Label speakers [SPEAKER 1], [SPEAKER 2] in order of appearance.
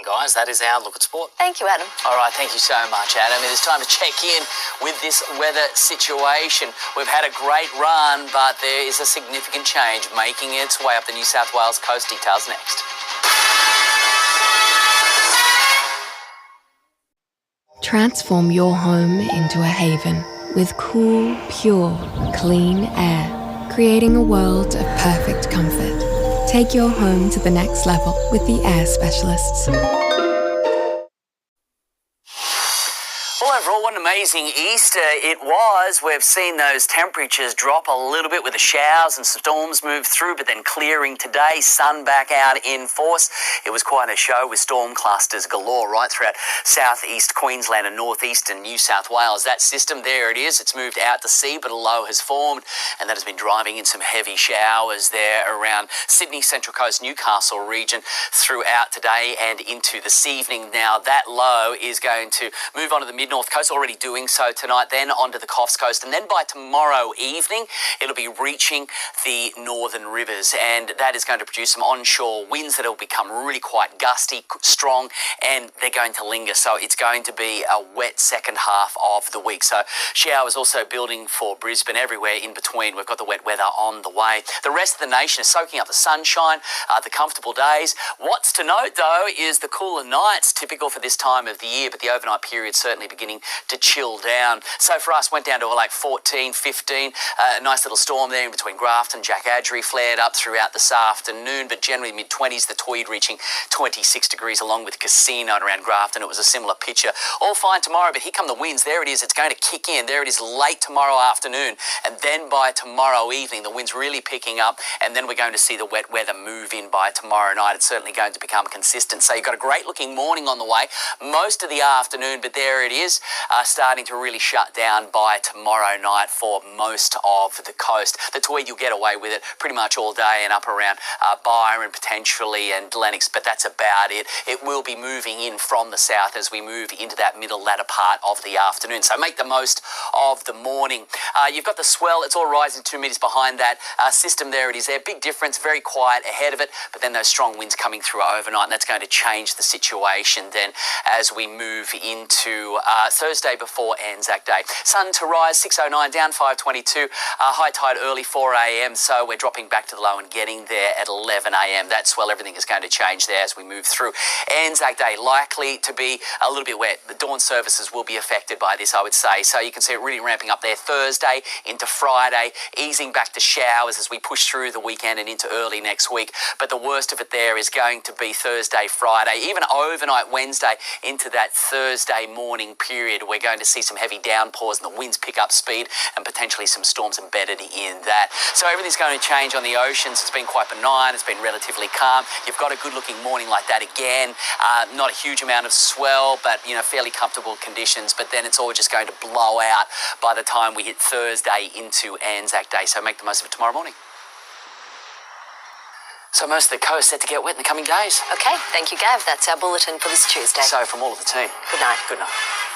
[SPEAKER 1] guys. That is our look at sport.
[SPEAKER 2] Thank you, Adam.
[SPEAKER 1] All right, thank you so much, Adam. It is time to check in with this weather situation. We've had a great run, but there is a significant change making its way up the New South Wales coast. Details next.
[SPEAKER 3] Transform your home into a haven with cool, pure, clean air, creating a world of perfect comfort. Take your home to the next level with the air specialists.
[SPEAKER 1] Well, overall, what an amazing Easter it was. We've seen those temperatures drop a little bit with the showers and storms move through, but then clearing today, sun back out in force. It was quite a show with storm clusters galore right throughout southeast Queensland and northeastern New South Wales. That system, there it is. It's moved out to sea, but a low has formed, and that has been driving in some heavy showers there around Sydney, Central Coast, Newcastle region throughout today and into this evening. Now, that low is going to move on to the mid-north coast, already doing so tonight, then onto the Coffs Coast, and then by tomorrow evening it'll be reaching the northern rivers, and that is going to produce some onshore winds that will become really quite gusty, strong, and they're going to linger. So it's going to be a wet second half of the week. So showers also building for Brisbane, everywhere in between. We've got the wet weather on the way. The rest of the nation is soaking up the sunshine, the comfortable days. What's to note though is the cooler nights, typical for this time of the year, but the overnight period certainly beginning to chill down. So for us, went down to like 14, 15. A nice little storm there in between Grafton, Jack Adgery, flared up throughout this afternoon, but generally mid-20s, the Tweed reaching 26 degrees along with Casino and around Grafton. It was a similar picture. All fine tomorrow, but here come the winds. There it is. It's going to kick in. There it is late tomorrow afternoon, and then by tomorrow evening, the wind's really picking up, and then we're going to see the wet weather move in by tomorrow night. It's certainly going to become consistent. So you've got a great looking morning on the way, most of the afternoon, but there it is. Starting to really shut down by tomorrow night for most of the coast. The Tweed, you'll get away with it pretty much all day and up around Byron potentially and Lennox, but that's about it. It will be moving in from the south as we move into that middle latter part of the afternoon. So make the most of the morning. You've got the swell. It's all rising 2 metres behind that system. There it is there. Big difference, very quiet ahead of it, but then those strong winds coming through overnight, and that's going to change the situation then as we move into Thursday before Anzac Day. Sun to rise 6:09, down 5:22. High tide early 4 a.m. So we're dropping back to the low and getting there at 11 a.m. That's well, everything is going to change there as we move through. Anzac Day likely to be a little bit wet. The dawn services will be affected by this, I would say. So you can see it really ramping up there Thursday into Friday, easing back to showers as we push through the weekend and into early next week. But the worst of it there is going to be Thursday, Friday, even overnight Wednesday into that Thursday morning period. We're going to see some heavy downpours and the winds pick up speed and potentially some storms embedded in that. So everything's going to change on the oceans. It's been quite benign. It's been relatively calm. You've got a good looking morning like that again. Not a huge amount of swell, but fairly comfortable conditions. But then it's all just going to blow out by the time we hit Thursday into Anzac Day. So make the most of it tomorrow morning. So most of the coast set to get wet in the coming days.
[SPEAKER 2] Okay, thank you, Gav. That's our bulletin for this Tuesday.
[SPEAKER 1] So from all of the team,
[SPEAKER 2] good night.
[SPEAKER 1] Good night.